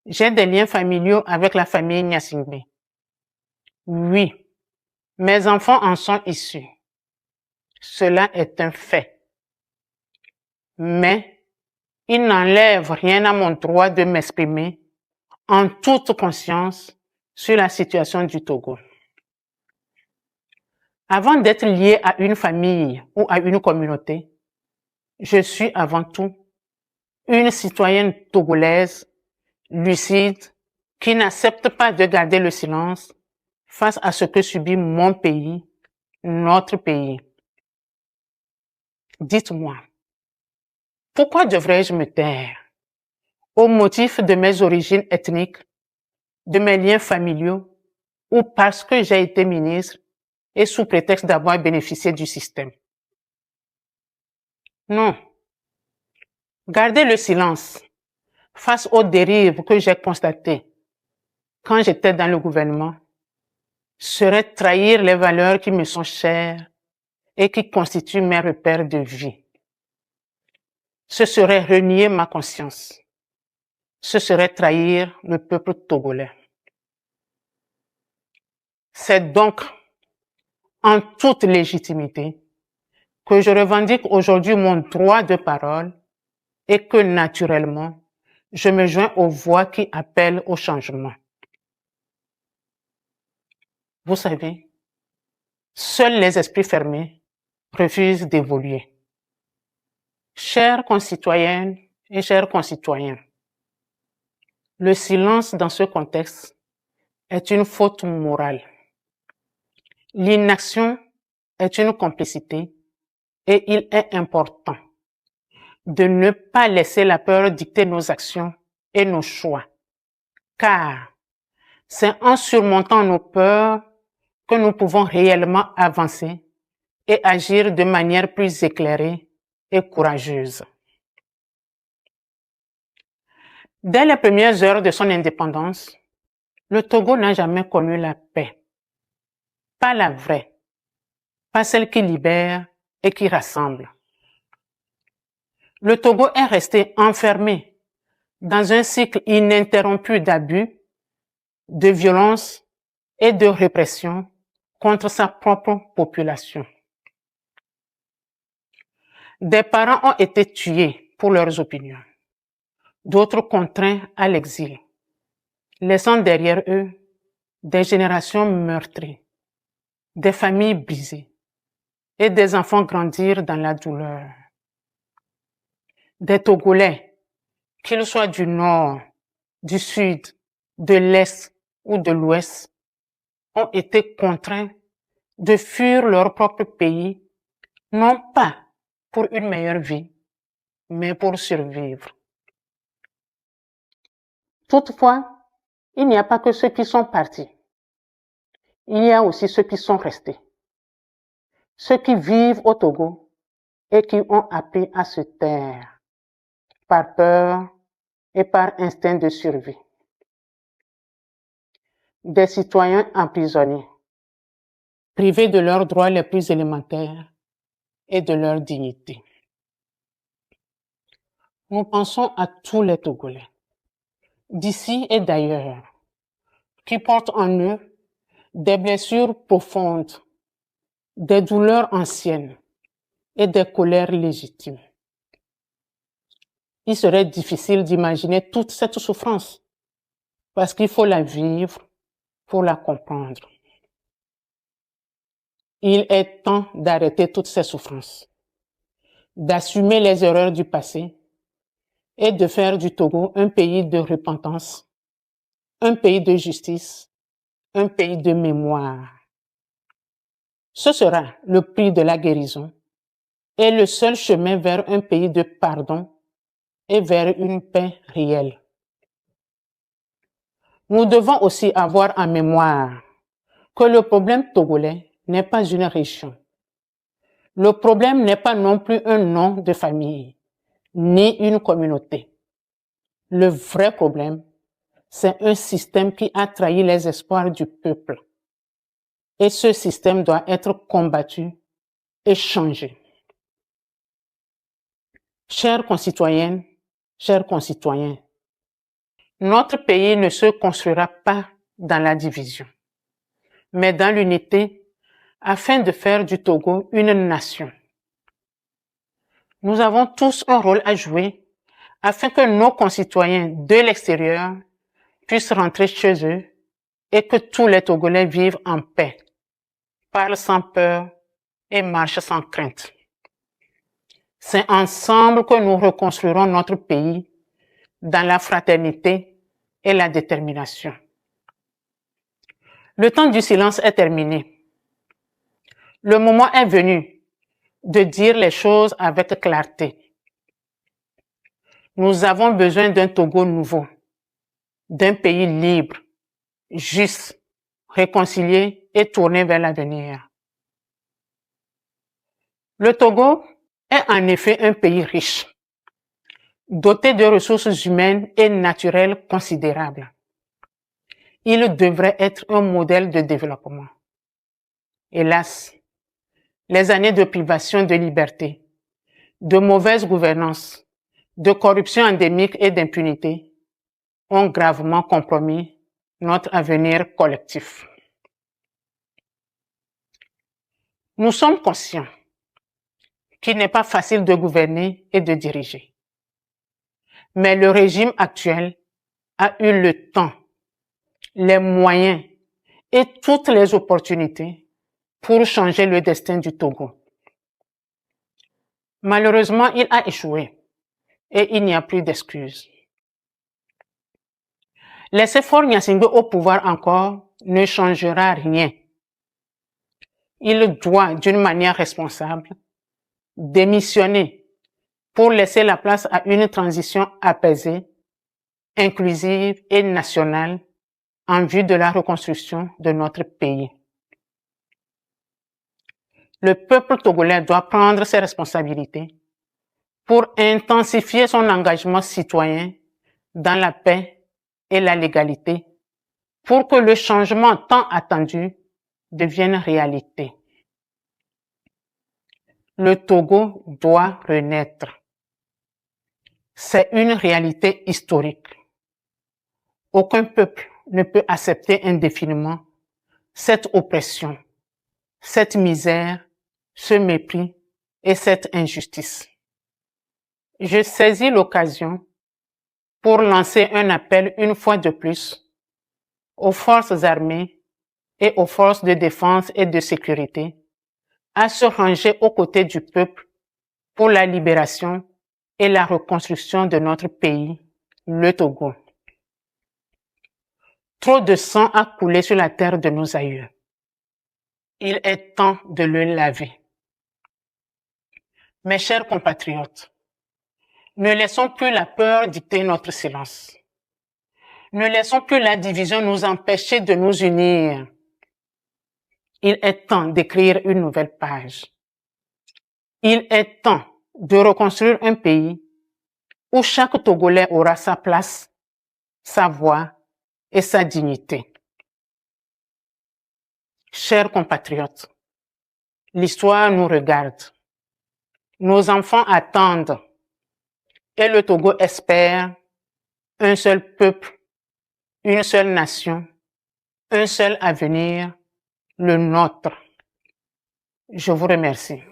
J'ai des liens familiaux avec la famille Gnassingbé. Oui, mes enfants en sont issus. Cela est un fait. Mais il n'enlève rien à mon droit de m'exprimer en toute conscience sur la situation du Togo. Avant d'être lié à une famille ou à une communauté, je suis avant tout une citoyenne togolaise, lucide, qui n'accepte pas de garder le silence face à ce que subit mon pays, notre pays. Dites-moi, pourquoi devrais-je me taire au motif de mes origines ethniques, de mes liens familiaux ou parce que j'ai été ministre et sous prétexte d'avoir bénéficié du système? Non. Garder le silence face aux dérives que j'ai constatées quand j'étais dans le gouvernement serait trahir les valeurs qui me sont chères et qui constituent mes repères de vie. Ce serait renier ma conscience. Ce serait trahir le peuple togolais. C'est donc en toute légitimité que je revendique aujourd'hui mon droit de parole et que naturellement, je me joins aux voix qui appellent au changement. Vous savez, seuls les esprits fermés refusent d'évoluer. Chères concitoyennes et chers concitoyens, le silence dans ce contexte est une faute morale. L'inaction est une complicité et il est important de ne pas laisser la peur dicter nos actions et nos choix, car c'est en surmontant nos peurs que nous pouvons réellement avancer et agir de manière plus éclairée et courageuse. Dès les premières heures de son indépendance, le Togo n'a jamais connu la paix. Pas la vraie, pas celle qui libère et qui rassemble. Le Togo est resté enfermé dans un cycle ininterrompu d'abus, de violence et de répression contre sa propre population. Des parents ont été tués pour leurs opinions, d'autres contraints à l'exil, laissant derrière eux des générations meurtries, des familles brisées et des enfants grandir dans la douleur. Des Togolais, qu'ils soient du nord, du sud, de l'est ou de l'ouest, ont été contraints de fuir leur propre pays, non pas pour une meilleure vie, mais pour survivre. Toutefois, il n'y a pas que ceux qui sont partis. Il y a aussi ceux qui sont restés. Ceux qui vivent au Togo et qui ont appris à se taire par peur et par instinct de survie. Des citoyens emprisonnés, privés de leurs droits les plus élémentaires et de leur dignité. Nous pensons à tous les Togolais, d'ici et d'ailleurs, qui portent en eux des blessures profondes, des douleurs anciennes et des colères légitimes. Il serait difficile d'imaginer toute cette souffrance parce qu'il faut la vivre pour la comprendre. Il est temps d'arrêter toutes ces souffrances, d'assumer les erreurs du passé et de faire du Togo un pays de repentance, un pays de justice, un pays de mémoire. Ce sera le prix de la guérison et le seul chemin vers un pays de pardon et vers une paix réelle. Nous devons aussi avoir en mémoire que le problème togolais n'est pas une région. Le problème n'est pas non plus un nom de famille, ni une communauté. Le vrai problème, c'est un système qui a trahi les espoirs du peuple. Et ce système doit être combattu et changé. Chères concitoyennes, chers concitoyens, Notre pays ne se construira pas dans la division, mais dans l'unité afin de faire du Togo une nation. Nous avons tous un rôle à jouer afin que nos concitoyens de l'extérieur puissent rentrer chez eux et que tous les Togolais vivent en paix, parlent sans peur et marchent sans crainte. C'est ensemble que nous reconstruirons notre pays dans la fraternité et la détermination. Le temps du silence est terminé. Le moment est venu de dire les choses avec clarté. Nous avons besoin d'un Togo nouveau, d'un pays libre, juste, réconcilié et tourné vers l'avenir. Le Togo est en effet un pays riche, doté de ressources humaines et naturelles considérables. Il devrait être un modèle de développement. Hélas, les années de privation de liberté, de mauvaise gouvernance, de corruption endémique et d'impunité ont gravement compromis notre avenir collectif. Nous sommes conscients qu'il n'est pas facile de gouverner et de diriger. Mais le régime actuel a eu le temps, les moyens et toutes les opportunités pour changer le destin du Togo. Malheureusement, il a échoué et il n'y a plus d'excuses. Laisser Faure Gnassingbé au pouvoir encore ne changera rien. Il doit, d'une manière responsable, démissionner pour laisser la place à une transition apaisée, inclusive et nationale en vue de la reconstruction de notre pays. Le peuple togolais doit prendre ses responsabilités pour intensifier son engagement citoyen dans la paix et la légalité pour que le changement tant attendu devienne réalité. Le Togo doit renaître. C'est une réalité historique. Aucun peuple ne peut accepter indéfiniment cette oppression, cette misère, ce mépris et cette injustice. Je saisis l'occasion pour lancer un appel une fois de plus aux forces armées et aux forces de défense et de sécurité à se ranger aux côtés du peuple pour la libération et la reconstruction de notre pays, le Togo. Trop de sang a coulé sur la terre de nos aïeux. Il est temps de le laver. Mes chers compatriotes, ne laissons plus la peur dicter notre silence. Ne laissons plus la division nous empêcher de nous unir. Il est temps d'écrire une nouvelle page. Il est temps de reconstruire un pays où chaque Togolais aura sa place, sa voix et sa dignité. Chers compatriotes, l'histoire nous regarde. Nos enfants attendent et le Togo espère un seul peuple, une seule nation, un seul avenir, le nôtre. Je vous remercie.